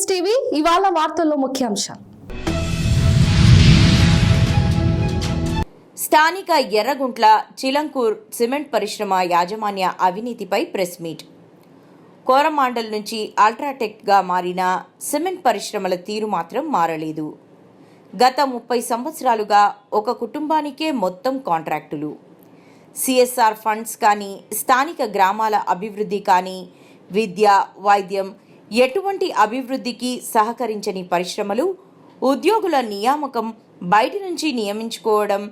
NS TV ఇవాళ వార్తల్లో ముఖ్యాంశాలు. స్థానిక ఎర్రగుంట్ల చిలంకూర్ సిమెంట్ పరిశ్రమ యాజమాన్య అవినీతిపై ప్రెస్ మీట్. కోరమాండల్ నుంచి అల్ట్రాటెక్గా మారిన సిమెంట్ పరిశ్రమల తీరు మాత్రం మారలేదు. గత 30 సంవత్సరాలుగా ఒక కుటుంబానికే మొత్తం కాంట్రాక్టులు. CSR ఫండ్స్ కానీ, స్థానిక గ్రామాల అభివృద్ధి కానీ, విద్య, వైద్యం ఎటువంటి అభివృద్ధికి సహకరించని పరిశ్రమలు, ఉద్యోగుల నియామకం బయటి నుంచి నియమించుకోవడం,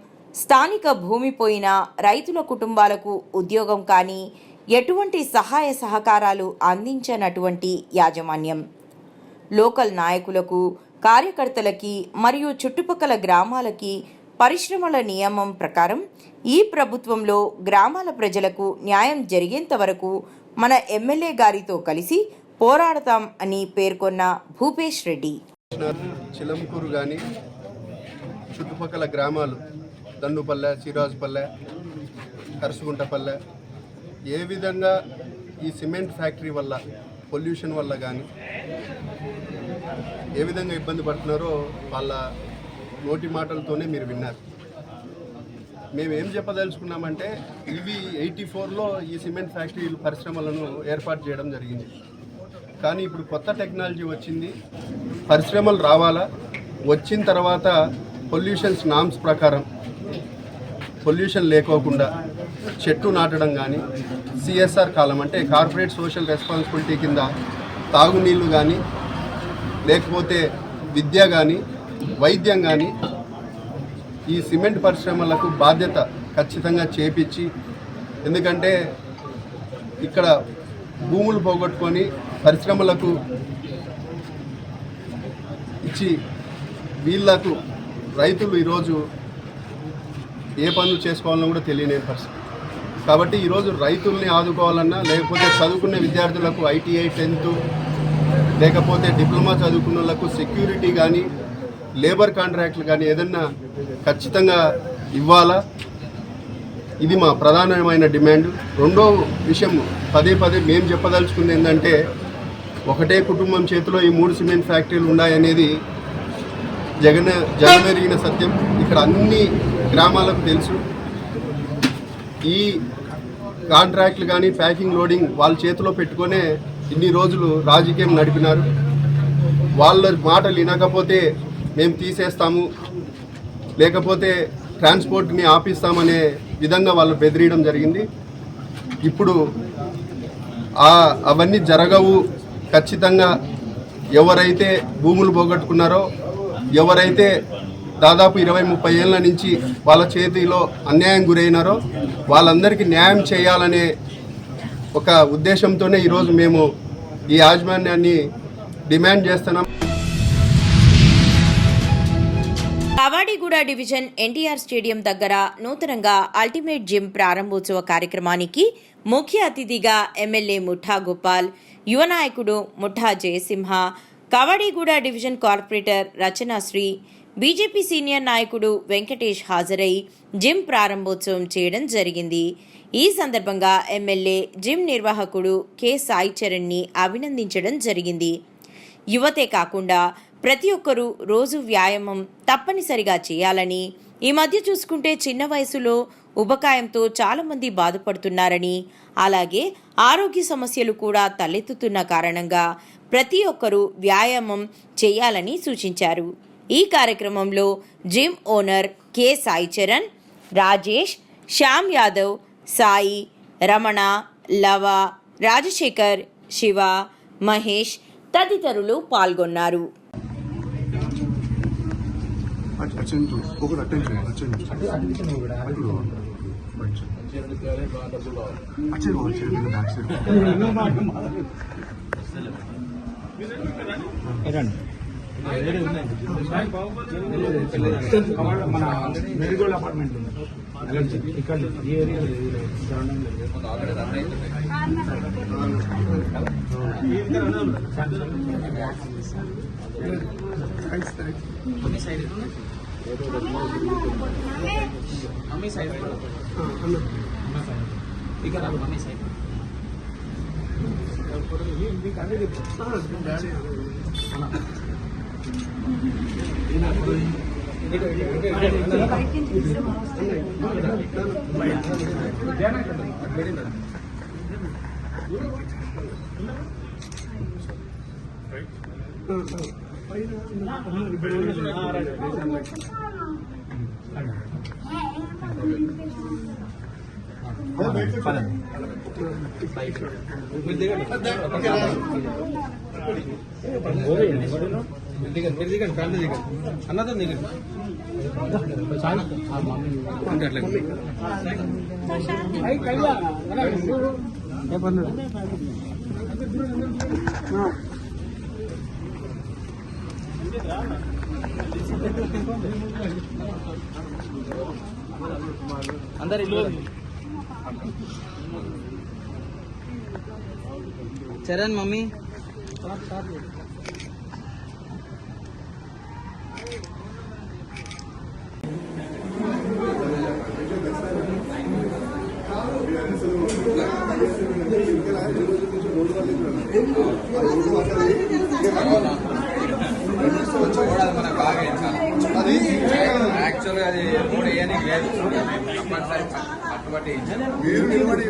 స్థానిక భూమి పోయిన రైతుల కుటుంబాలకు ఉద్యోగం కానీ ఎటువంటి సహాయ సహకారాలు అందించనటువంటి యాజమాన్యం. లోకల్ నాయకులకు, కార్యకర్తలకి మరియు చుట్టుపక్కల గ్రామాలకి పరిశ్రమల నియమం ప్రకారం ఈ ప్రభుత్వంలో గ్రామాల ప్రజలకు న్యాయం జరిగేంత వరకు మన ఎమ్మెల్యే గారితో కలిసి పోరాడతాం అని పేర్కొన్న భూపేష్ రెడ్డి. చిలంకూరు కానీ చుట్టుపక్కల గ్రామాలు దండుపల్లె, సిరాజుపల్లె, కరుసుగుంటపల్లె ఏ విధంగా ఈ సిమెంట్ ఫ్యాక్టరీ వల్ల, పొల్యూషన్ వల్ల కానీ ఏ విధంగా ఇబ్బంది పడుతున్నారో వాళ్ళ నోటి మాటలతోనే మీరు విన్నారు. మేము ఏం చెప్పదలుచుకున్నామంటే, ఇవి 84లో ఈ సిమెంట్ ఫ్యాక్టరీ పరిశ్రమలను ఏర్పాటు చేయడం జరిగింది. కానీ ఇప్పుడు కొత్త టెక్నాలజీ వచ్చింది. పరిశ్రమలు రావాలా, వచ్చిన తర్వాత పొల్యూషన్స్ నామ్స్ ప్రకారం పొల్యూషన్ లేకోకుండా చెట్టు నాటడం కానీ, CSR కాలం అంటే కార్పొరేట్ సోషల్ రెస్పాన్సిబిలిటీ కింద తాగునీళ్ళు కానీ, లేకపోతే విద్య కానీ, వైద్యం కానీ ఈ సిమెంట్ పరిశ్రమలకు బాధ్యత ఖచ్చితంగా చేపించి, ఎందుకంటే ఇక్కడ భూములు పోగొట్టుకొని పరిశ్రమలకు ఇచ్చి వీళ్లకు రైతులు ఈరోజు ఏ పనులు చేసుకోవాలన్నా కూడా తెలియని పరిస్థితి. కాబట్టి ఈరోజు రైతుల్ని ఆదుకోవాలన్నా, లేకపోతే చదువుకునే విద్యార్థులకు ITI 10th, లేకపోతే డిప్లొమా చదువుకున్న వాళ్ళకు సెక్యూరిటీ కానీ, లేబర్ కాంట్రాక్ట్లు కానీ ఏదన్నా ఖచ్చితంగా ఇవ్వాలా. ఇది మా ప్రధానమైన డిమాండ్. రెండో విషయం పదే మేము చెప్పదలుచుకుంది ఏంటంటే, ఒకటే కుటుంబం చేతిలో ఈ 3 సిమెంట్ ఫ్యాక్టరీలు ఉన్నాయనేది జగమెరిగిన సత్యం. ఇక్కడ అన్ని గ్రామాలకు తెలుసు. ఈ కాంట్రాక్ట్లు కానీ, ప్యాకింగ్, లోడింగ్ వాళ్ళ చేతిలో పెట్టుకునే ఇన్ని రోజులు రాజకీయం నడిపినారు. వాళ్ళ మాటలు వినకపోతే మేము తీసేస్తాము, లేకపోతే ట్రాన్స్పోర్ట్ని ఆపిస్తామనే విధంగా వాళ్ళు బెదిరియడం జరిగింది. ఇప్పుడు అవన్నీ జరగవు. ఖచ్చితంగా ఎవరైతే భూములు పోగొట్టుకున్నారో, ఎవరైతే దాదాపు 20-30 ఏళ్ళ నుంచి వాళ్ళ చేతిలో అన్యాయం గురైనారో వాళ్ళందరికీ న్యాయం చేయాలనే ఒక ఉద్దేశంతోనే ఈరోజు మేము ఈ యాజమాన్యాన్ని డిమాండ్ చేస్తున్నాం. కవాడిగూడ డివిజన్ ఎన్టీఆర్ స్టేడియం దగ్గర నూతనంగా అల్టిమేట్ జిమ్ ప్రారంభోత్సవ కార్యక్రమానికి ముఖ్య అతిథిగా ఎమ్మెల్యే ముఠా గోపాల్, యువ నాయకుడు Mutha Jayasimha, Kavadiguda division corporator Rachanasri, BJP senior నాయకుడు వెంకటేష్ హాజరై జిమ్ ప్రారంభోత్సవం చేయడం జరిగింది. ఈ సందర్భంగా ఎమ్మెల్యే జిమ్ నిర్వాహకుడు కె సాయి చరణ్ని అభినందించడం జరిగింది. యువతే కాకుండా ప్రతి ఒక్కరూ రోజు వ్యాయామం తప్పనిసరిగా చేయాలని, ఈ మధ్య చూసుకుంటే చిన్న వయసులో ఉబకాయంతో చాలామంది బాధపడుతున్నారని, అలాగే ఆరోగ్య సమస్యలు కూడా తలెత్తుతున్న కారణంగా ప్రతి ఒక్కరూ వ్యాయామం చేయాలని సూచించారు. ఈ కార్యక్రమంలో gym owner K Sai Charan, Rajesh, Shyam Yadav, Sai, Ramana, Lava, Rajasekhar, Siva, Mahesh తదితరులు పాల్గొన్నారు. మన మెరిగోల్డ్ అపార్ట్మెంట్ ఇక్కడ ఈ ఏరియా ఇక్కడ అన్నదో దిగండి అందరు ఇల్లు చరణ్ మమ్మీ యాక్చువల్గా అది మూడు వేయడానికి లేదు అటువంటి మీరు నిలబడి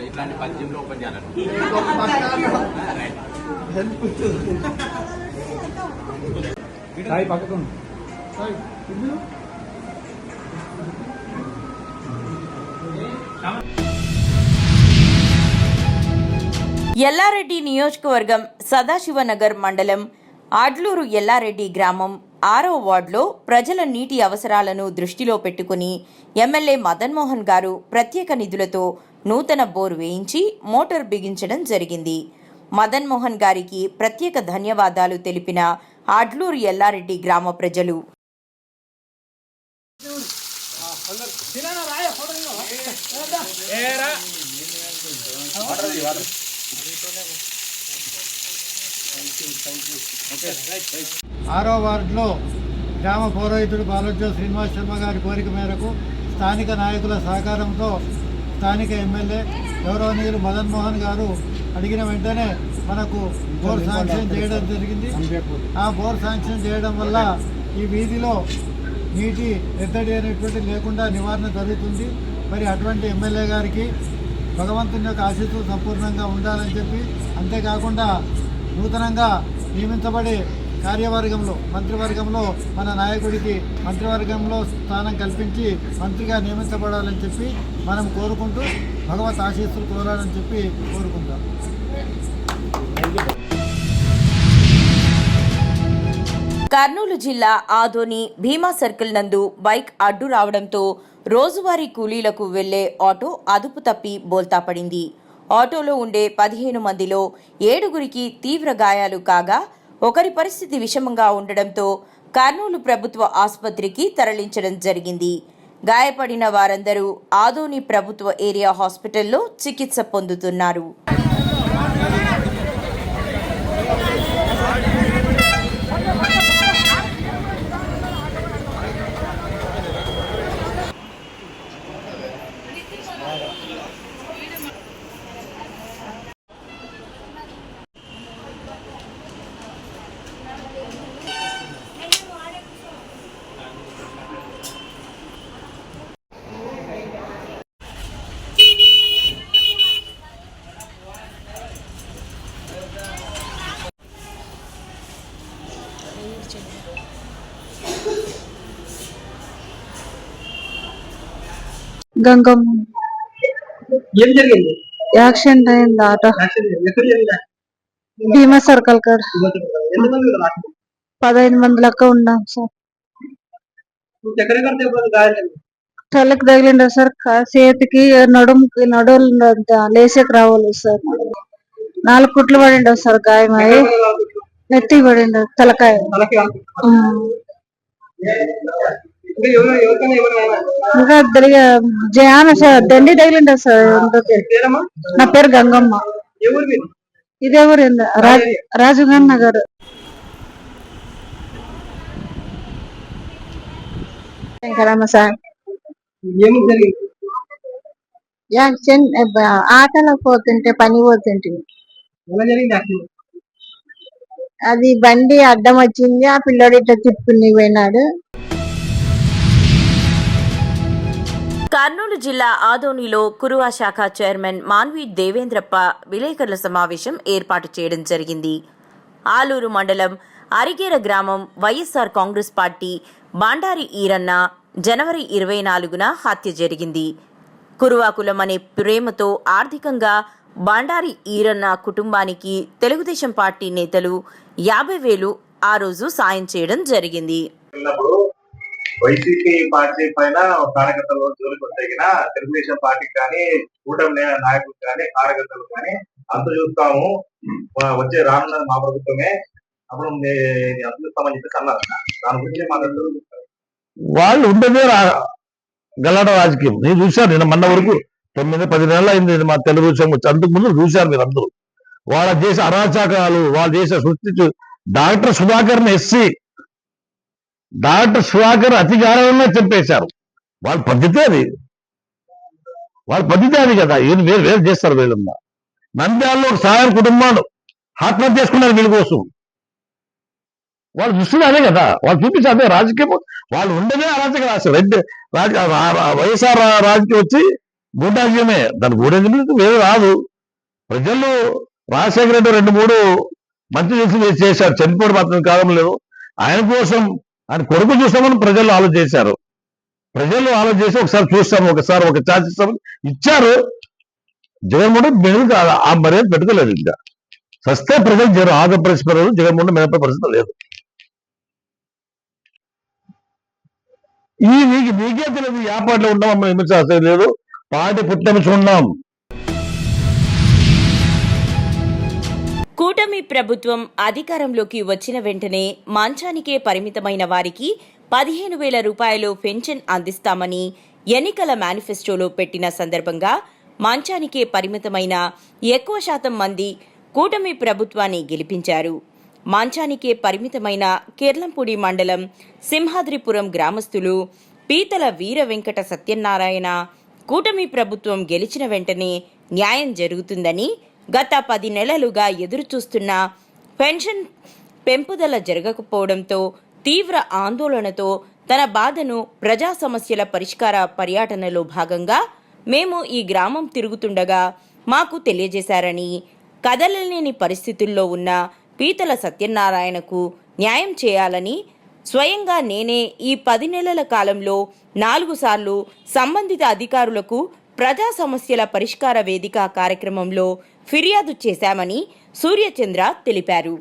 ఇట్లాంటి పద్యంలో ఓపెన్ చేయాలని పక్కకు ఎల్లారెడ్డి నియోజకవర్గం సదాశివనగర్ మండలం ఆడ్లూరు ఎల్లారెడ్డి గ్రామం 6వ వార్డులో ప్రజల నీటి అవసరాలను దృష్టిలో పెట్టుకుని ఎమ్మెల్యే మదన్ మోహన్ గారు ప్రత్యేక నిధులతో నూతన బోరు వేయించి మోటార్ బిగించడం జరిగింది. మదన్ మోహన్ గారికి ప్రత్యేక ధన్యవాదాలు తెలిపిన ఆడ్లూరు ఎల్లారెడ్డి గ్రామ ప్రజలు. ఆరో వార్డులో గ్రామ పౌరోహితుడు బాలోజో శ్రీనివాస్ శర్మ గారి కోరిక మేరకు స్థానిక నాయకుల సహకారంతో స్థానిక ఎమ్మెల్యే గౌరవనీయులు మదన్ మోహన్ గారు అడిగిన వెంటనే మనకు బోర్ శాంక్షన్ చేయడం జరిగింది. ఆ బోర్ శాంక్షన్ చేయడం వల్ల ఈ వీధిలో నీటి ఎద్దడి అనేటువంటి లేకుండా నివారణ జరుగుతుంది. మరి అటువంటి ఎమ్మెల్యే గారికి భగవంతుని యొక్క ఆశీస్సులు సంపూర్ణంగా ఉండాలని చెప్పి, అంతేకాకుండా నూతనంగా నియమించబడే కార్యవర్గంలో మంత్రివర్గంలో మన నాయకుడికి మంత్రివర్గంలో స్థానం కల్పించి మంత్రిగా నియమించబడాలని చెప్పి మనం కోరుకుంటూ భగవత్ ఆశీస్సులు కోరాలని చెప్పి కోరుకుంటాం. కర్నూలు జిల్లా ఆదోని భీమా సర్కిల్ నందు బైక్ అడ్డు రావడంతో రోజువారీ కూలీలకు వెళ్లే ఆటో అదుపు తప్పి బోల్తా పడింది. ఆటోలో ఉండే 15 మందిలో 7గురికి తీవ్ర గాయాలు కాగా ఒకరి పరిస్థితి విషమంగా ఉండడంతో కర్నూలు ప్రభుత్వ ఆసుపత్రికి తరలించడం జరిగింది. గాయపడిన వారందరూ ఆదోని ప్రభుత్వ ఏరియా హాస్పిటల్లో చికిత్స పొందుతున్నారు. గంగమ్మ ఏం జరిగింది? యాక్సిడెంట్ అయింది. ఆటో భీమా సర్కిల్ కాడ 15 మంది లెక్క ఉన్నాం సార్. తలకి తగిలిండ సార్, చేతికి నడుముకి నడువులు లేసేకి రావాలి సార్. 4 కుట్లు పడిండవు సార్. గాయమై నెత్తికి పడిండ తలకాయ. ఇంకా దండి తగిలిండ సార్. నా పేరు గంగమ్మ. ఇదే ఊరు రాజుగారి నగర్. సార్ యాక్సిడెంట్ ఆటోలో పోతుంటే పని పోతుంటే అది బండి అడ్డం వచ్చింది. ఆ పిల్లోడు ఇట్లా తిప్పుకుని పోయినాడు. కర్నూలు జిల్లా ఆదోనిలో కురువా శాఖ చైర్మన్ మాన్వి దేవేంద్రప్ప విలేకరుల సమావేశం ఏర్పాటు చేయడం జరిగింది. ఆలూరు మండలం అరిగేర గ్రామం వైఎస్ఆర్ కాంగ్రెస్ పార్టీ బాండారి ఈరన్న జనవరి 24న హత్య జరిగింది. కురువా కులం అనే ప్రేమతో ఆర్థికంగా బాండారి ఈరన్న కుటుంబానికి తెలుగుదేశం పార్టీ నేతలు 50,000 ఆ రోజు సాయం చేయడం జరిగింది. వైసీపీ పార్టీ పైన కార్యకర్తలు జోలికి వస్తాయినా తెలుగుదేశం పార్టీకి కానీ కూటమి నాయకులు కానీ కార్యకర్తలు కానీ అంత చూస్తాము, వచ్చే రానున్నది మా ప్రభుత్వమే, అప్పుడు అంత చూస్తామని చెప్పేసి అన్నారు. దాని గురించి మాకు వాళ్ళు ఉండదే గలాట రాజకీయం. నేను చూశాను, నిన్న మొన్న వరకు 9-10 నెలలు అయింది మా తెలుగుదేశం వచ్చి. అంతకు ముందు చూశారు మీరు అందరూ. వాళ్ళ చేసే అరాచకాలు, వాళ్ళు చేసే సృష్టి. డాక్టర్ సుధాకర్ని ఎస్సీ, డాక్టర్ సుధాకర్ అతిగారంగా చెప్పేశారు. వాళ్ళ పద్ధతి అది, వాళ్ళ పద్ధతి అది కదా. ఈయన వేరు చేస్తారు. వీళ్ళున్నా నంద్యాలలో ఒక సాయం కుటుంబాలు ఆత్మహత్య చేసుకున్నారు వీళ్ళ కోసం. వాళ్ళు చూస్తుంది అదే కదా, వాళ్ళు చూపించి అదే రాజకీయం. వాళ్ళు ఉండేదే అరాచక రాశారు. వైఎస్ఆర్ రాజకీయం వచ్చి గూఢాజ్యమే. దాని గూఢాజ్యం వేరే రాదు. ప్రజలు రాజశేఖర రెడ్డి 2-3 మంచి చేశారు, చనిపోవడం మాత్రం కాలం లేదు. ఆయన కోసం ఆయన కొడుకు చూస్తామని ప్రజలు ఆలోచన చేశారు. ప్రజలు ఆలోచన చేసి ఒకసారి చూస్తాము, ఒకసారి ఒక ఛాన్స్ ఇస్తామని ఇచ్చారు. జగన్మోహన్ మెనుకు ఆ మర్యాద పెట్టుకోలేదు. ఇంకా సస్తే ప్రజలు ఆంధ్రప్రదేశ్ ప్రజలు జగన్మోహన్ మెనపే పరిస్థితి లేదు. మీకే తెలియదు, ఏ పార్టీలో ఉన్నాం, విమర్శ లేదు, పార్టీ పుట్టమించి ఉన్నాం. కూటమి ప్రభుత్వం అధికారంలోకి వచ్చిన వెంటనే మంచానికే పరిమితమైన వారికి 15,000 రూపాయలు పెన్షన్ అందిస్తామని ఎన్నికల మేనిఫెస్టోలో పెట్టిన సందర్భంగా మంచానికే పరిమితమైన ఎక్కువ శాతం మంది కూటమి ప్రభుత్వాన్ని గెలిపించారు. మంచానికే పరిమితమైన కిర్లంపూడి మండలం సింహాద్రిపురం గ్రామస్తులు పీతల వీర వెంకట సత్యనారాయణ కూటమి ప్రభుత్వం గెలిచిన వెంటనే న్యాయం జరుగుతుందని, గత 10 నెలలుగా ఎదురుచూస్తున్న పెన్షన్ పెంపుదల జరగకపోవడంతో తీవ్ర ఆందోళనతో తన బాధను ప్రజా సమస్యల పరిష్కార పర్యటనలో భాగంగా మేము ఈ గ్రామం తిరుగుతుండగా మాకు తెలియజేశారని, కదలలేని పరిస్థితుల్లో ఉన్న పీతల సత్యనారాయణకు న్యాయం చేయాలని స్వయంగా నేనే ఈ 10 నెలల కాలంలో 4 సార్లు సంబంధిత అధికారులకు ప్రజా సమస్యల పరిష్కార వేదిక కార్యక్రమంలో ఫిర్యాదు చేశామని సూర్యచంద్ర తెలిపారు.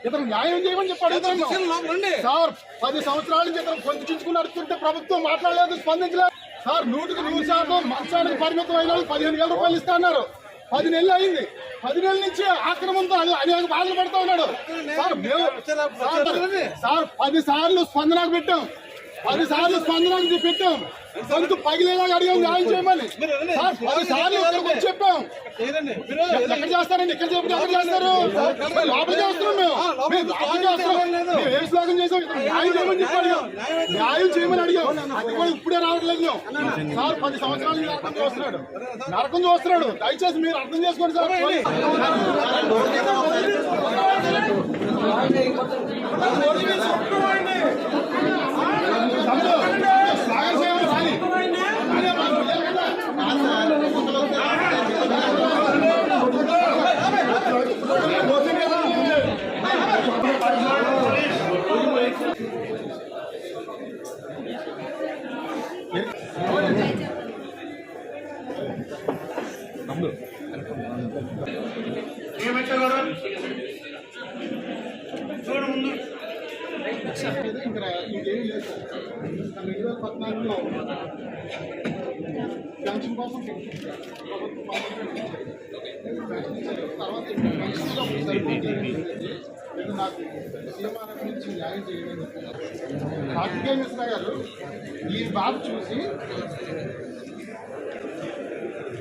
ఇతను న్యాయం చేయమని చెప్పి అడుగుతున్నాను సార్. 10 సంవత్సరాల నుంచి ఇతను పొందుకుంచుకుని అడుగుతుంటే ప్రభుత్వం మాట్లాడలేదు, స్పందించలేదు సార్. 100% మంచానికి పరిమితం అయిన వాళ్ళు 15,000 రూపాయలు ఇస్తా అన్నారు. 10 నెలలు అయింది. 10 నెలల నుంచి ఆక్రమంతో అనేక బాధలు పడుతూ ఉన్నాడు సార్. మేము సార్ 10 సార్లు స్పందనకు పెట్టాం, 10 సార్లు స్పందనకు పెట్టాం. గొంతు పగిలేలాగా అడిగాం న్యాయం చేయమని సార్. 10 సార్లు ఇక్కడికి వచ్చి చెప్పాం. ఎక్కడ చేస్తారండి? ఇక్కడ చెప్పి ఎక్కడ చేస్తారు? లోపల చేస్తున్నాం మేము ఏ శ్లోకం చేసాం? న్యాయం చేయమని చెప్పి అడిగాం, న్యాయం చేయమని అడిగాం. అది కూడా ఇప్పుడే రావట్లేదు సార్. 10 సంవత్సరాల నుంచి నరకం చూస్తున్నాడు. దయచేసి మీరు అర్థం చేసుకోండి సార్. ఇంకేమీ లేదు సార్. 2014లో పెన్షన్ కోసం తర్వాత నాకు సీఎంఆర్ నుంచి న్యాయం చేయడం కార్తికేయ మిశ్రా గారు ఈ బాధ చూసి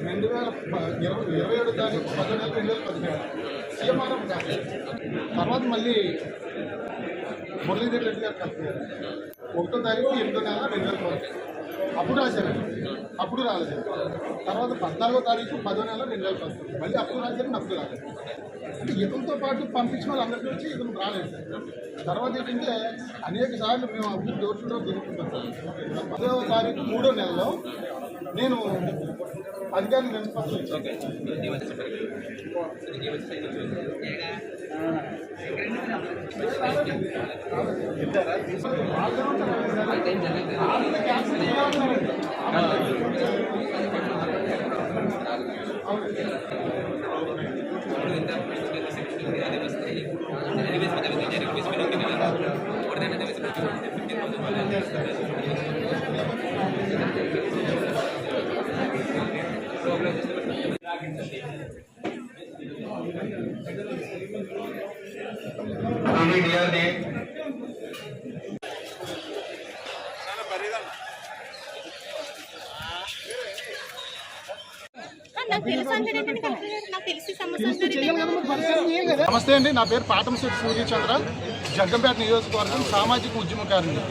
2027 తారీఖు 17 2017 సీఎంఆర్ఎం కాదు. తర్వాత మళ్ళీ మురళీధర్ రెడ్డి గారు కలిపారు. 1వ తారీఖు 8వ నెల 2012 అప్పుడు రాశారండి, అప్పుడు రాలేదు. తర్వాత 14వ తారీఖు 10వ నెల 2012 మళ్ళీ అప్పుడు రాశారండి, అప్పుడు రాలేదు. అంటే ఇతనితో పాటు పంపించిన వాళ్ళు అందరికీ వచ్చి ఇతను రాలేదు సార్. తర్వాత ఏంటంటే అనేక సార్లు మేము అప్పుడు డోర్ టు డోర్ తిరుగుతుంటాం సార్. 10వ తారీఖు 3వ నెలలో నేను అధికారులు నిలిచిపోతాను. నమస్తే అండి, నా పేరు పాటంశెట్టి సూర్యచంద్ర, జగ్గంపేట నియోజకవర్గం సామాజిక ఉద్యమకారుని.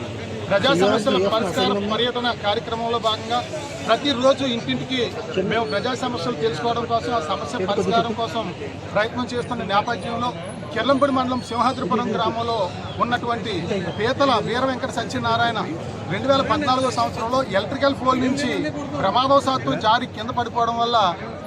ప్రజా సమస్యల పరిష్కార పర్యటన కార్యక్రమంలో భాగంగా ప్రతిరోజు ఇంటింటికి మేము ప్రజా సమస్యలు తెలుసుకోవడం కోసం, ఆ సమస్య పరిష్కారం కోసం ప్రయత్నం చేస్తున్న నేపథ్యంలో కిర్లంపూడి మండలం సింహాద్రిపురం గ్రామంలో ఉన్నటువంటి పీతల వీర వెంకట సత్యనారాయణ 2014 సంవత్సరంలో ఎలక్ట్రికల్ పోల్ నుంచి ప్రమాదవశాత్తు జారి కింద పడిపోవడం వల్ల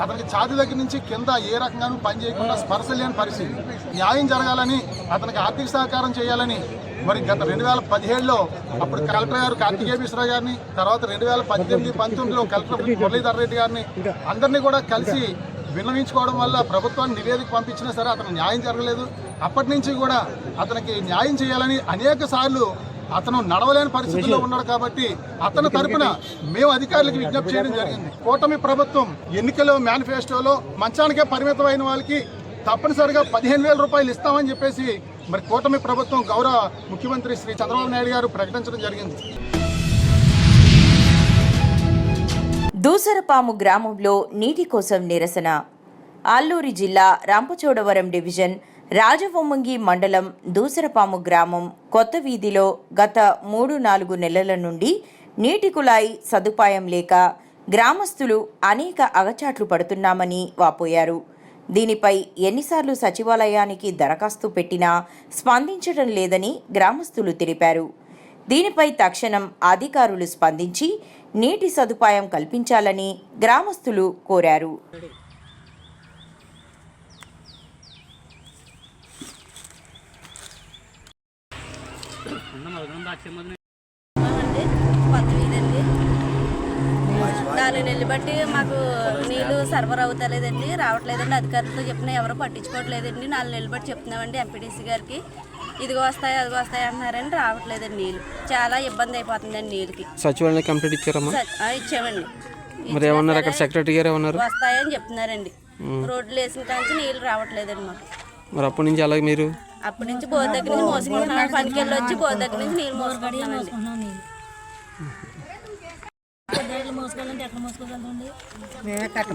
అతనికి ఛాతీ దగ్గర నుంచి కింద ఏ రకంగానూ పనిచేయకుండా స్పర్శ లేని పరిస్థితి. న్యాయం జరగాలని, అతనికి ఆర్థిక సహకారం చేయాలని మరి గత 2017లో అప్పుడు కలెక్టర్ గారు కార్తికేయశ్వరరావు గారిని, తర్వాత 2018-19లో కలెక్టర్ మురళీధర్ రెడ్డి గారిని అందరినీ కూడా కలిసి విన్నవించుకోవడం వల్ల ప్రభుత్వాన్ని నివేదిక పంపించినా సరే అతను న్యాయం జరగలేదు. అప్పటి నుంచి కూడా అతనికి న్యాయం చేయాలని అనేక సార్లు అతను నడవలేని పరిస్థితుల్లో ఉన్నాడు. కాబట్టి అతని తరపున మేము అధికారులకు విజ్ఞప్తి చేయడం జరిగింది. కూటమి ప్రభుత్వం ఎన్నికల మేనిఫెస్టోలో మంచానికే పరిమితమైన వాళ్ళకి తప్పనిసరిగా 15,000 రూపాయలు ఇస్తామని చెప్పేసి మరి కూటమి ప్రభుత్వం గౌరవ ముఖ్యమంత్రి శ్రీ చంద్రబాబు నాయుడు గారు ప్రకటించడం జరిగింది. దూసరపాము గ్రామంలో నీటి కోసం నిరసన. అల్లూరి జిల్లా రాంపచోడవరం డివిజన్ రాజవొమ్మంగి మండలం దూసరపాము గ్రామం కొత్త వీధిలో గత 3-4 నెలల నుండి నీటి కుళాయి సదుపాయం లేక గ్రామస్తులు అనేక అగచాట్లు పడుతున్నామని వాపోయారు. దీనిపై ఎన్నిసార్లు సచివాలయానికి దరఖాస్తు పెట్టినా స్పందించడం లేదని గ్రామస్తులు తెలిపారు. దీనిపై తక్షణం అధికారులు స్పందించి నీటి సదుపాయం కల్పించాలని గ్రామస్తులు కోరారు. నాలుగు నెలలు బట్టి మాకు నీళ్లు సరఫరా అవుతలేదండి, రావట్లేదండి. అధికారులతో చెప్పినా ఎవరు పట్టించుకోవట్లేదండి. 4 నెలలు బట్టి చెప్తున్నామండి ఎంపీటీసీ గారికి, ఇదిగో వస్తాయి అదిగో వస్తాయి అంటున్నారండి, రావట్లేదండి. నీళ్ళు చాలా ఇబ్బంది అయిపోతుందండి. నీళ్ళకి సచివాలయం కంప్లీట్ ఇచ్చారమ్మా? ఇచ్చామండి. మరి ఏమన్నారు అక్కడ సెక్రటరీ గారు ఏమన్నారు? వస్తాయని చెప్తున్నారండి. రోడ్లు వేసిన కాంచి నీళ్ళు రావట్లేదండి మాకు. మరి అప్పటి నుంచి అలాగే మీరు అప్పటి నుంచి బోర్ దగ్గర నుంచి మోసుకుంటున్నాం, పనికెళ్ళి వచ్చి బోర్ దగ్గర నుంచి నీళ్ళు మోసుకుంటున్నామండి.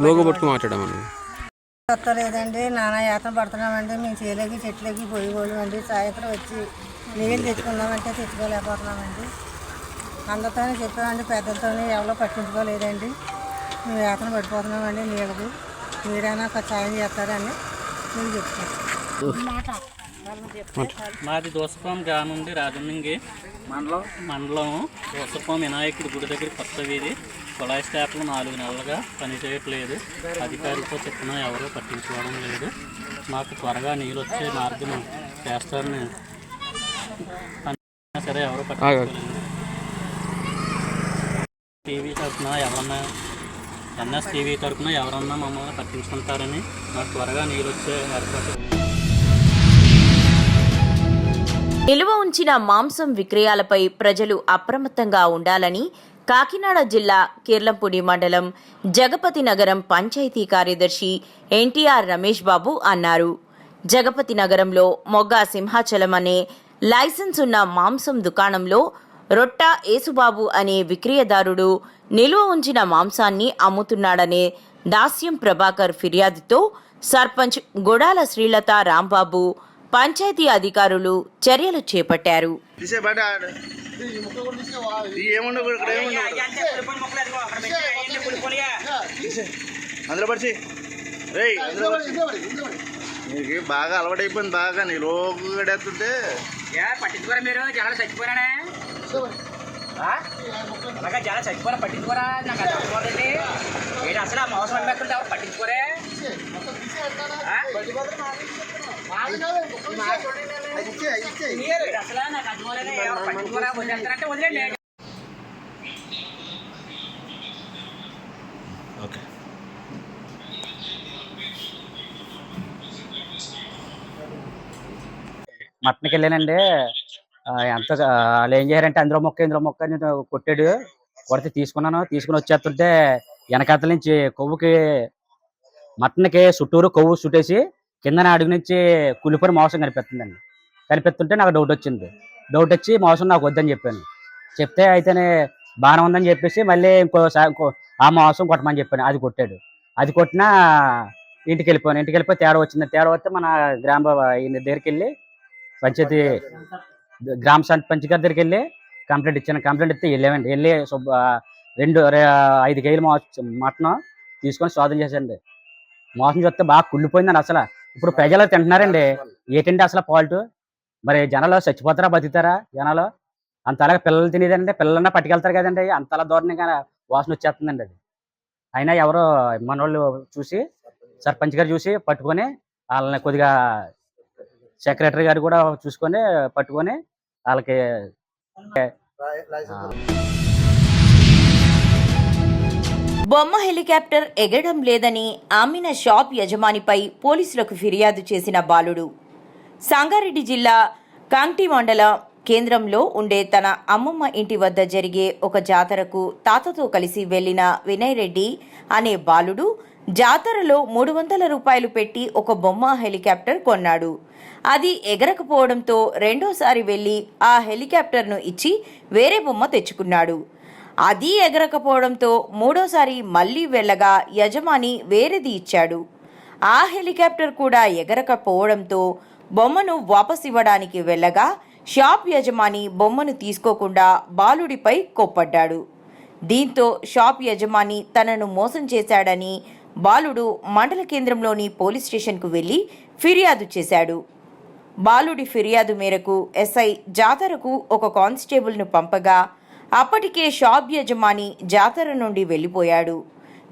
లోగో పట్టుకు మాట్లాడామండి. వస్తలేదండి, నానా యాత్ర పడుతున్నామండి. మేము చేలకి చెట్లకి పోయిపోలేమండి. సాయంత్రం వచ్చి నీళ్ళు తెచ్చుకున్నామంటే తెచ్చుకోలేకపోతున్నామండి. అందరితో చెప్పామండి, పెద్దలతో ఎవరో పట్టించుకోలేదండి. మేము యాత్ర పడిపోతున్నామండి నీళ్ళకి. మీరైనా సాయం చేస్తారని మేము చెప్తాం. మాది దూసపాం గ్రామం నుండి రాజమండ్రి మండలం దూసపాం వినాయకుడి గుడి దగ్గర కొత్త వీధి. కుళాయి స్టాప్లు 4 నెలలుగా పనిచేయట్లేదు. అధికారులతో చెప్పినా ఎవరూ పట్టించుకోవడం లేదు. మాకు త్వరగా నీళ్ళు వచ్చే మార్గం చేస్తారని సరే ఎవరో పట్టించుకోలేదు. టీవీ తరఫున ఎవరన్నా ఎన్ఎస్ టీవీ తరఫున ఎవరన్నా మమ్మల్ని పట్టించుకుంటారని, మాకు త్వరగా నీళ్ళు వచ్చే ఏర్పాటు. నిల్వ ఉంచిన మాంసం విక్రయాలపై ప్రజలు అప్రమత్తంగా ఉండాలని కాకినాడ జిల్లా కిర్లంపూడి మండలం జగపతి నగరం పంచాయతీ కార్యదర్శి ఎన్టీఆర్ రమేష్ బాబు అన్నారు. జగపతి నగరంలో మొగ్గా సింహాచలం అనే లైసెన్స్ ఉన్న మాంసం దుకాణంలో రొట్టా ఏసుబాబు అనే విక్రయదారుడు నిల్వ ఉంచిన మాంసాన్ని అమ్ముతున్నాడనే దాస్యం ప్రభాకర్ ఫిర్యాదుతో సర్పంచ్ గొడాల శ్రీలత రాంబాబు, పంచాయతీ అధికారులు చర్యలు చేపట్టారు. బాగా అలవాటైపోయింది. బాగా నీ లోకు గడేస్తుంటే పట్టించుకోరా మీరు జనాలు చచ్చిపోరానే అలాగా జనాలు చచ్చిపోరా పట్టించుకోరా నాకు అది అర్థమవుతుంది ఏంటి అసలు ఆ మోసం అమ్మేస్తుంటే ఎవరు పట్టించుకోరే అసలు నాకు అర్థమవుతుంది ఎవరు పట్టించుకోరా వదిలేస్తారంటే వదిలేండి. మటన్కి వెళ్ళానండి. ఎంత వాళ్ళు ఏం చేయారంటే ఇందులో మొక్క నేను కొట్టాడు. కొడితే తీసుకుని వచ్చేస్తుంటే వెనకాతల నుంచి కొవ్వుకి మటన్కి చుట్టూరు కొవ్వు చుట్టేసి కిందన అడుగు నుంచి కులిపోయిన మాంసం కనిపిస్తుంటే నాకు డౌట్ వచ్చి మాంసం నాకు వద్దని చెప్పాను. చెప్తే అయితేనే బాగానే ఉందని చెప్పేసి మళ్ళీ ఇంకో ఆ మాంసం కొట్టమని చెప్పాను. అది కొట్టాడు. అది కొట్టినా ఇంటికి వెళ్ళిపోయి తేడా వస్తే మన గ్రామ దగ్గరికి వెళ్ళి పంచాయతీ గ్రామ పంచ్ గారి దగ్గరికి వెళ్ళి కంప్లైంట్ ఇస్తే వెళ్ళి 5 కేజీలు మటన్ తీసుకొని స్వాధీనం చేశాండి. మోసం చూస్తే బాగా కుళ్ళిపోయిందండి. అసలు ఇప్పుడు ప్రజలు తింటున్నారండి. ఏంటంటే అసలు ఫాల్ట్ మరి జనాలు చచ్చిపోతారా బతుకుతారా? జనాలు అంతలాగా పిల్లలు తినేదండి. పిల్లలన్నా పట్టుకెళ్తారు కదండి. అంతలా దూరంగా వాసన వచ్చేస్తుందండి. అది అయినా ఎవరో మనోళ్ళు చూసి సర్పంచ్ గారు చూసి పట్టుకొని వాళ్ళని కొద్దిగా సెక్రటరీ గారు కూడా చూసుకొని పట్టుకొని వాళ్ళకి బొమ్మ హెలికాప్టర్ ఎగడం లేదని అమ్మిన షాప్ యజమానిపై పోలీసులకు ఫిర్యాదు చేసిన బాలుడు. సంగారెడ్డి జిల్లా కాంగ్టీ మండల కేంద్రంలో ఉండే తన అమ్మమ్మ ఇంటి వద్ద జరిగే ఒక జాతరకు తాతతో కలిసి వెళ్లిన వినయ్ రెడ్డి అనే బాలుడు జాతరలో 300 రూపాయలు పెట్టి ఒక బొమ్మ హెలికాప్టర్ కొన్నాడు. అది ఎగరకపోవడంతో రెండోసారి వెళ్లి ఆ హెలికాప్టర్ను ఇచ్చి వేరే బొమ్మ తెచ్చుకున్నాడు. అది ఎగరకపోవడంతో మూడోసారి మళ్లీ వెళ్ళగా యజమాని వేరేది ఇచ్చాడు. ఆ హెలికాప్టర్ కూడా ఎగరకపోవడంతో బొమ్మను వాపస్ ఇవ్వడానికి వెళ్ళగా షాప్ యజమాని బొమ్మను తీసుకోకుండా బాలుడిపై కోప్పడ్డాడు. దీంతో షాప్ యజమాని తనను మోసం చేశాడని బాలుడు మండల కేంద్రంలోని పోలీస్ స్టేషన్కు వెళ్లి ఫిర్యాదు చేశాడు. బాలుడి ఫిర్యాదు మేరకు ఎస్ఐ జాతరకు ఒక కానిస్టేబుల్ను పంపగా అప్పటికే షాప్ యజమాని జాతర నుండి వెళ్లిపోయాడు.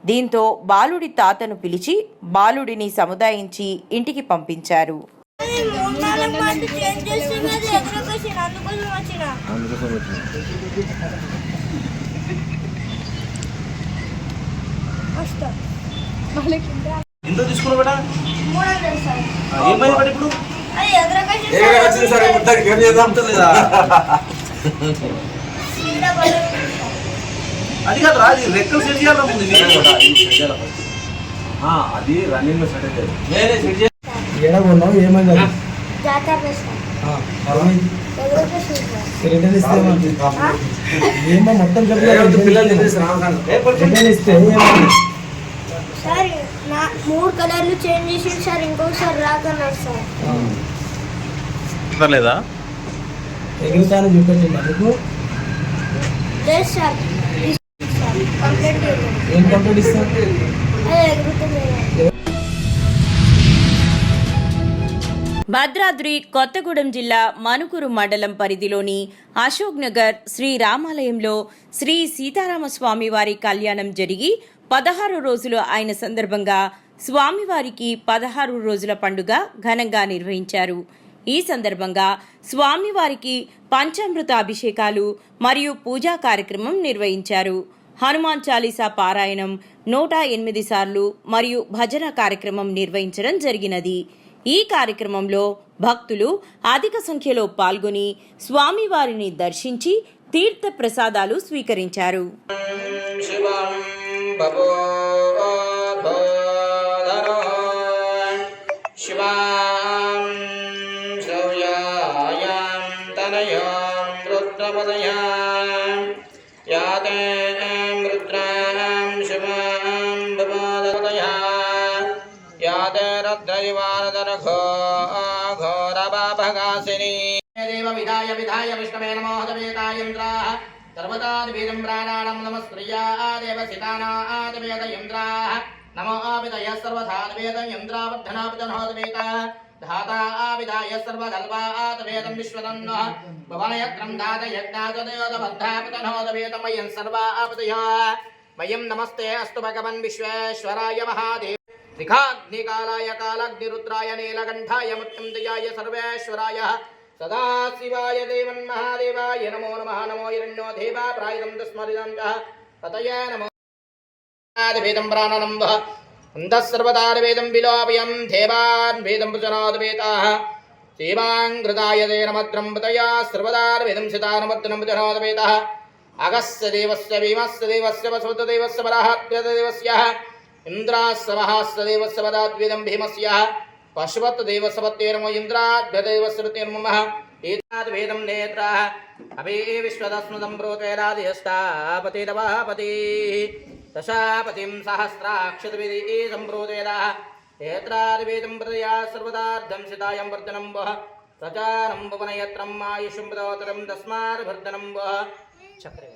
దీంతో బాలుడి తాతను పిలిచి బాలుడిని సముదాయించి ఇంటికి పంపించారు. అది కాదు రా, రెక్కలు సెట్ చేయాలి. అది రన్నింగ్ లో సెట్ అయ్యేది. ఏమైంది? ఏమో మొత్తం సార్ 3 కలర్లు చేంజ్ చేసి సార్ ఇంకొకసారి రాకన్నారు సార్. లేదా ఎగురుతాను చూపించండి అందుకు. లేదు సార్ కంప్లీట్ ఏం కంప్లీట్ ఇస్తాను? భద్రాద్రి కొత్తగూడెం జిల్లా మనుగురు మండలం పరిధిలోని అశోక్ నగర్ శ్రీ రామాలయంలో శ్రీ సీతారామస్వామి వారి కళ్యాణం జరిగి 16 రోజులు అయిన సందర్భంగా స్వామివారికి 16 రోజుల పండుగ ఘనంగా నిర్వహించారు. ఈ సందర్భంగా స్వామివారికి పంచామృత అభిషేకాలు మరియు పూజా కార్యక్రమం నిర్వహించారు. హనుమాన్ చాలీసా పారాయణం 108 సార్లు మరియు భజన కార్యక్రమం నిర్వహించడం జరిగినది. ఈ కార్యక్రమంలో భక్తులు అధిక సంఖ్యలో పాల్గొని స్వామివారిని దర్శించి తీర్థ ప్రసాదాలు స్వీకరించారు. యా भाते रुद्रयुवारदर्घो घोरपापगासिनी देव विधाय विधाय विष्णवे नमो देवताय इन्द्राः सर्वदा वेदं प्राणानां नमस्क्रिया देवसिताना आदिवेद इन्द्राः नमो आविदय सर्वधा वेद इन्द्रावर्धनावर्धनो देवता धाता आविदाय सर्वकल्पा आतवेदं विश्वदन्नः भवनयत्रं दात यज्ञातदेवतबद्धापितनो देवतमयं सर्वा आपदयो मयं नमस्ते अस्तु भगवन् विश्वेश्वराय महादेव त्रिकाग्निकालाय कालाग्निरुद्राय नीलकण्ठाय मृत्युञ्जयाय सर्वेश्वराय सदा शिवाय देवन् महादेवाय नमो नमः नमो हिरण्यो देवा प्रायुधं तस्मरिदं च ततये नमो वेदं प्राणनं वः अन्तः सर्वदार्वेदं विलोपयं देवान् वेदं प्रचनाद्वेताः सेवाङ्कृताय तेनमद्रं पतया सर्वदार्वेदं सितानमद्रं प्रचनाद्वेतः अगस्य देवस्य भीमस्य देवस्य वसुदेवस्य बराहत्यदेवस्य इन्द्रास्य महास्य देवस्य वदाद्वेदं भीमस्य पशुपतदेवस्य पत्येर्मो इन्द्राद्वेदेवस्य ऋतेर्मः एताद्वेदं नेत्राः अभि विश्वदस्मदं प्रोतेरादिष्टापतिरवापति दशापतिं सहस्राक्षतविधि सम्प्रोतेदाः नेत्राद्वेदं प्रदया सर्वदार्धं सितायं वर्धनं वः प्रजानं भुवनयत्रम् आयुषं प्रदोतरं तस्माद्वर्धनं वः चक्रे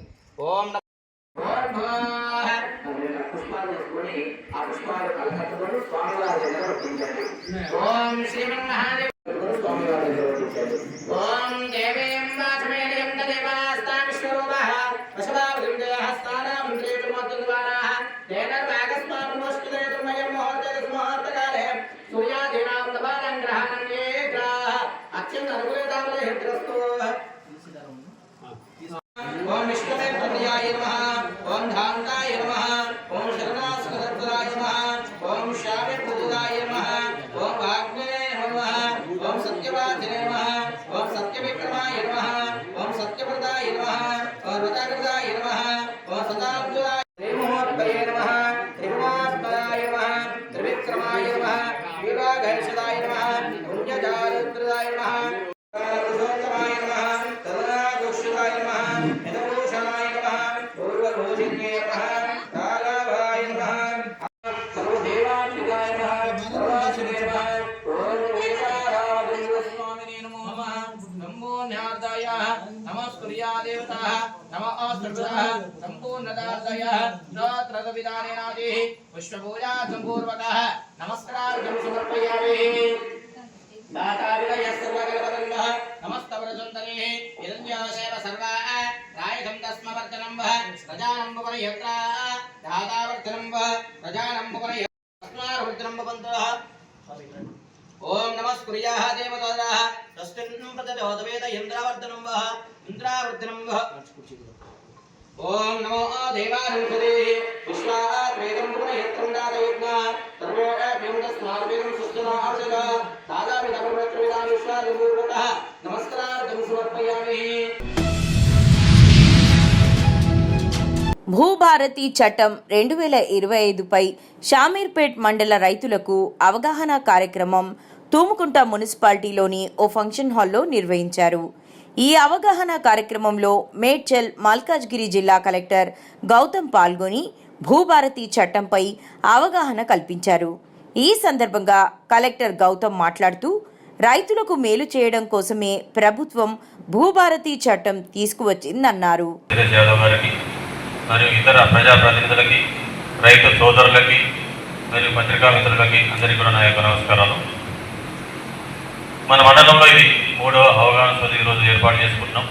ओम ओम श्रीमन्महादेव ओम देवीं वाचमेयं देवास्तां विश्वरूपः वसुधावृन्दयः स्थानामन्त्रे प्रमोदद्वाराः तेन भागस्मानमोष्टदेतुमयं मुहूर्तकाले सूर्यादीनां तवानां ग्रहाणां ये ग्रहाः अत्यन्तनुकूलितामलहित्रस्तु ओम विष्णवे प्रत्याय नमः ओम धान्ताय नमः ओम शरणासुरदत्ताय नमः ओम श्यामे पूजाय नमः ओम वाग्मे नमः ओम सत्यवादिने नमः ओम सत्यविक्रमाय नमः ओम सत्यव्रताय नमः ओम व्रताकृताय नमः ओम सदाब्दाय त्रिमुहूर्तये नमः त्रिभुवनात्मनाय नमः त्रिविक्रमाय नमः वीराघर्षदाय नमः पुण्यजालुद्रदाय नमः पुरुषोत्तमाय नमः तरुणाघोषदाय नमः यदभूषणाय नमः पूर्वभूषिन्ये नमः कालाभाय नमः सर्वदेवात्मिकाय नमः सर्वाश्रये नमः ओम वेदाराधनस्वामिने नमो नमः नमोन्यार्दाय नमस्कुर्या देवताः नमः सर्वतः सम्पूर्णदार्दाय स्तोत्रविधानेनादिः पुष्पपूजा सम्पूर्वकः नमस्कारार्थं समर्पयामि दाताविदय सर्वगलवदन्वः नमस्तवरसुन्दरेः हिरण्यासेव सर्वाः रायधं तस्मवर्धनं वः प्रजानं भुवनयत्रा दातावर्धनं वः प्रजानं भुवनयत्स्मार्वर्धनं भवन्तः ओम नमस्कुर्याः देवताः तस्मिन् प्रतदोदवेद इन्द्रावर्धनं वः इन्द्रावर्धनं वः ओम नमो देवानुपदे विश्वाद्वेदं भुवनयत्रं दातयज्ञा सर्वे अभ्यन्तस्मार्वेदं सुस्थना अर्चना दादाविदं प्रत्रविदां विश्वादिपूर्वतः नमस्कारार्थं समर्पयामि భూభారతి చట్టం 2025పై షామీర్పేట్ మండల రైతులకు అవగాహన కార్యక్రమం తూముకుంట మున్సిపాలిటీలోని ఓ ఫంక్షన్ హాల్లో నిర్వహించారు. ఈ అవగాహన కార్యక్రమంలో మేడ్చల్ మల్కాజ్గిరి జిల్లా కలెక్టర్ గౌతమ్ పాల్గొని భూభారతి చట్టంపై అవగాహన కల్పించారు. ఈ సందర్భంగా కలెక్టర్ గౌతమ్ మాట్లాడుతూ రైతులకు మేలు చేయడం కోసమే ప్రభుత్వం భూభారతి చట్టం తీసుకువచ్చిందన్నారు. మరియు ఇతర ప్రజాప్రతినిధులకి రైతు సోదరులకి మరియు పత్రికా మిత్రులకి అందరికీ కూడా నా యొక్క నమస్కారాలు. మన మండలంలో ఇది 3వ అవగాహన సదస్సు ఈరోజు ఏర్పాటు చేసుకుంటున్నాం.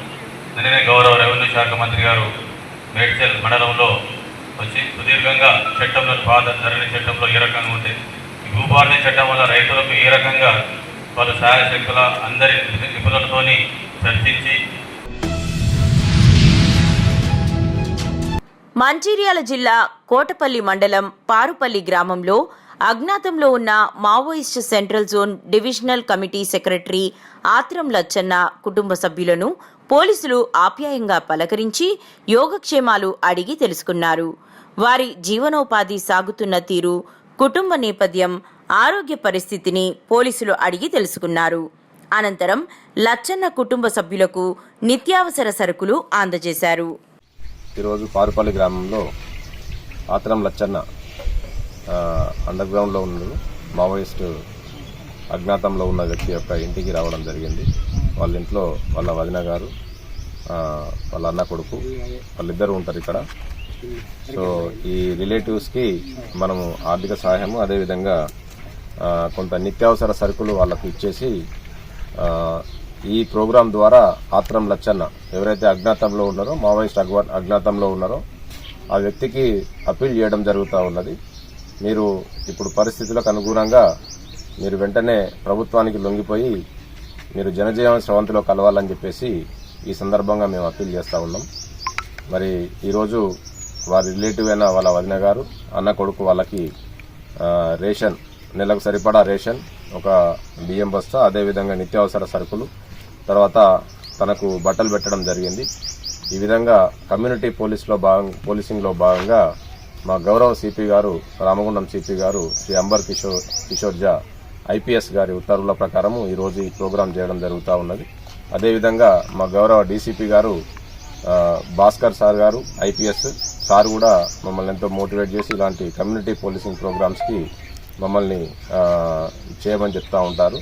నిన్ననే గౌరవ రెవెన్యూ శాఖ మంత్రి గారు మేడ్చల్ మండలంలో వచ్చి సుదీర్ఘంగా చట్టంలోని పాత ధరణి చట్టంలో ఏ రకంగా ఉంది, ఈ భూభారతి చట్టం వల్ల రైతులకు ఏ రకంగా వాళ్ళ సహాయ శక్తుల అందరి నిపుణులతోని చర్చించి మంచిర్యాల జిల్లా కోటపల్లి మండలం పారుపల్లి గ్రామంలో అజ్ఞాతంలో ఉన్న Maoist central zone divisional committee secretary Atram Lachanna కుటుంబ సభ్యులను పోలీసులు ఆప్యాయంగా పలకరించి యోగక్షేమాలు అడిగి తెలుసుకున్నారు. వారి జీవనోపాధి సాగుతున్న తీరు, కుటుంబ నేపథ్యం, ఆరోగ్య పరిస్థితిని పోలీసులు అడిగి తెలుసుకున్నారు. అనంతరం లచ్చన్న కుటుంబ సభ్యులకు నిత్యావసర సరుకులు అందజేశారు. ఈరోజు పారుపల్లి గ్రామంలో ఆత్రం లచ్చన్న అండర్ గ్రౌండ్లో ఉన్నాడు. మావోయిస్టు అజ్ఞాతంలో ఉన్న వ్యక్తి యొక్క ఇంటికి రావడం జరిగింది. వాళ్ళ ఇంట్లో వాళ్ళ వదిన గారు, వాళ్ళ అన్న కొడుకు, వాళ్ళిద్దరూ ఉంటారు ఇక్కడ. సో ఈ రిలేటివ్స్కి మనము ఆర్థిక సహాయము, అదేవిధంగా కొంత నిత్యావసర సరుకులు వాళ్ళకు ఇచ్చేసి ఈ ప్రోగ్రాం ద్వారా ఆత్రం లచ్చన్న ఎవరైతే అజ్ఞాతంలో ఉన్నారో, మావోయిస్ట్ అజ్ఞాతంలో ఉన్నారో ఆ వ్యక్తికి అప్పీల్ చేయడం జరుగుతూ ఉన్నది. మీరు ఇప్పుడు పరిస్థితులకు అనుగుణంగా మీరు వెంటనే ప్రభుత్వానికి లొంగిపోయి మీరు జనజీవన స్రవంతిలో కలవాలని చెప్పేసి ఈ సందర్భంగా మేము అప్పీల్ చేస్తూ ఉన్నాం. మరి ఈరోజు వారి రిలేటివ్ అయిన వాళ్ళ వదిన గారు, అన్న కొడుకు వాళ్ళకి రేషన్, నెలకు సరిపడా రేషన్, ఒక బియ్యం బస్తా, అదేవిధంగా నిత్యావసర సరుకులు, తర్వాత తనకు బట్టలు పెట్టడం జరిగింది. ఈ విధంగా కమ్యూనిటీ పోలీసింగ్లో భాగంగా మా గౌరవ సిపి గారు, రామగుండం సిపి గారు శ్రీ అంబర్ కిషోర్ జా ఐపీఎస్ గారి ఉత్తర్వుల ప్రకారము ఈరోజు ఈ ప్రోగ్రాం చేయడం జరుగుతూ ఉన్నది. అదేవిధంగా మా గౌరవ డీసీపీ గారు భాస్కర్ సార్ గారు ఐపీఎస్ సార్ కూడా మమ్మల్ని ఎంతో మోటివేట్ చేసి ఇలాంటి కమ్యూనిటీ పోలీసింగ్ ప్రోగ్రామ్స్కి మమ్మల్ని చేయమని చెప్తూ ఉంటారు.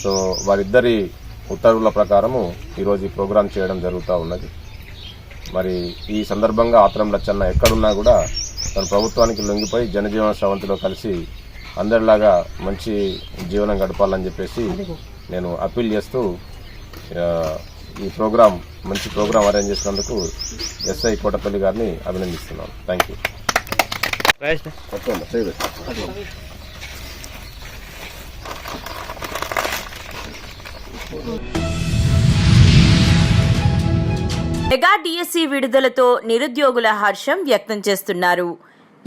సో వారిద్దరి ఉత్తర్వుల ప్రకారము ఈరోజు ఈ ప్రోగ్రాం చేయడం జరుగుతూ ఉన్నది. మరి ఈ సందర్భంగా ఆత్రం లచ్చన్న ఎక్కడున్నా కూడా తన ప్రభుత్వానికి లొంగిపోయి జనజీవన స్రవంతిలో కలిసి అందరిలాగా మంచి జీవనం గడపాలని చెప్పేసి నేను అప్పీల్ చేస్తూ ఈ ప్రోగ్రాం, మంచి ప్రోగ్రాం అరేంజ్ చేసినందుకు ఎస్ఐ కోటపల్లి గారిని అభినందిస్తున్నాను. Thank you. మెగా డిఎస్సి విడుదలతో నిరుద్యోగుల హర్షం వ్యక్తం చేస్తున్నారు.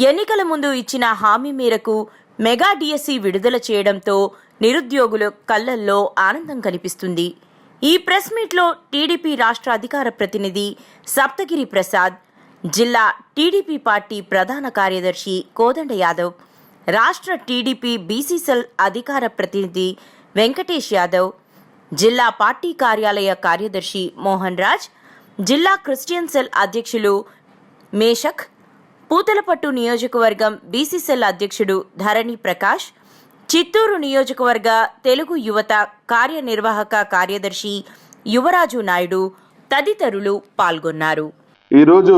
ఎన్నికల ముందు ఇచ్చిన హామీ మేరకు మెగా డిఎస్సి విడుదల చేయడంతో నిరుద్యోగుల కళ్లల్లో ఆనందం కనిపిస్తుంది. ఈ ప్రెస్ మీట్లో టీడీపీ రాష్ట్ర అధికార ప్రతినిధి సప్తగిరి ప్రసాద్, జిల్లా టీడీపీ పార్టీ ప్రధాన కార్యదర్శి కోదండ యాదవ్, రాష్ట్ర టీడీపీ బీసీ సెల్ అధికార ప్రతినిధి వెంకటేష్ యాదవ్, జిల్లా పార్టీ కార్యాలయ కార్యదర్శి మోహన్ రాజ్, జిల్లా క్రిస్టియన్ సెల్ అధ్యక్షులు మేషక్, పూతలపట్టు నియోజకవర్గం బీసీ సెల్ అధ్యక్షుడు ధరణి ప్రకాష్, చిత్తూరు నియోజకవర్గ తెలుగు యువత కార్యనిర్వాహక కార్యదర్శి యువరాజు నాయుడు తదితరులు పాల్గొన్నారు. ఈరోజు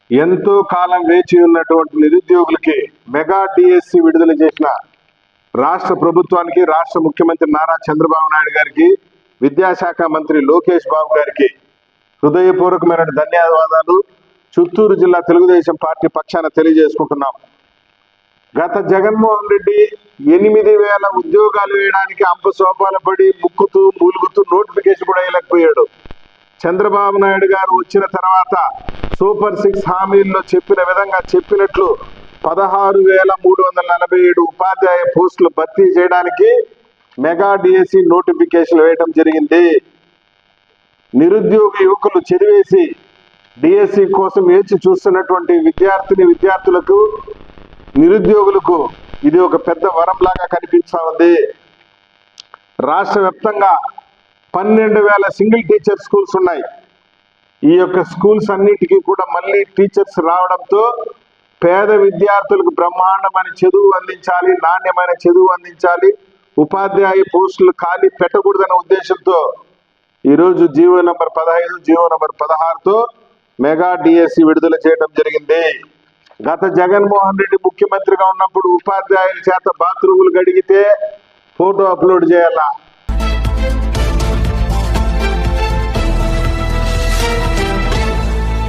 ఎంతో కాలం వేచి ఉన్నటువంటి నిరుద్యోగులకి మెగా డిఎస్సి విడుదల చేసిన రాష్ట్ర ప్రభుత్వానికి, రాష్ట్ర ముఖ్యమంత్రి నారా చంద్రబాబు నాయుడు గారికి, విద్యాశాఖ మంత్రి లోకేష్ బాబు గారికి హృదయపూర్వకమైన ధన్యవాదాలు చిత్తూరు జిల్లా తెలుగుదేశం పార్టీ పక్షాన తెలియజేసుకుంటున్నాం. గత జగన్మోహన్ రెడ్డి 8,000 ఉద్యోగాలు వేయడానికి అంపసోపాల పడి ముక్కుతూ మూలుగుతూ నోటిఫికేషన్ కూడా వేయలేకపోయాడు. చంద్రబాబు నాయుడు గారు వచ్చిన తర్వాత సూపర్ 6 హామీల్లో చెప్పిన విధంగా చెప్పినట్లు 16,347 ఉపాధ్యాయ పోస్టులు భర్తీ చేయడానికి మెగా డిఎస్సి నోటిఫికేషన్ వేయడం జరిగింది. నిరుద్యోగ యువకులు చదివేసి డిఎస్సి కోసం వేచి చూస్తున్నటువంటి విద్యార్థులకు, నిరుద్యోగులకు ఇది ఒక పెద్ద వరంలాగా కనిపిస్తా ఉంది. రాష్ట్ర వ్యాప్తంగా 12,000 సింగిల్ టీచర్ స్కూల్స్ ఉన్నాయి. ఈ యొక్క స్కూల్స్ అన్నిటికీ కూడా మళ్ళీ టీచర్స్ రావడంతో పేద విద్యార్థులకు బ్రహ్మాండమైన చదువు అందించాలి, నాణ్యమైన చదువు అందించాలి, ఉపాధ్యాయ పోస్టులు ఖాళీ పెట్టకూడదనే ఉద్దేశంతో ఈరోజు జీవో నంబర్ 15, జీవో నంబర్ 16తో మెగా డిఎస్సి విడుదల చేయడం జరిగింది. గత జగన్మోహన్ రెడ్డి ముఖ్యమంత్రిగా ఉన్నప్పుడు ఉపాధ్యాయుల చేత బాత్రూములు గడిగితే ఫోటో అప్లోడ్ చేయాలా,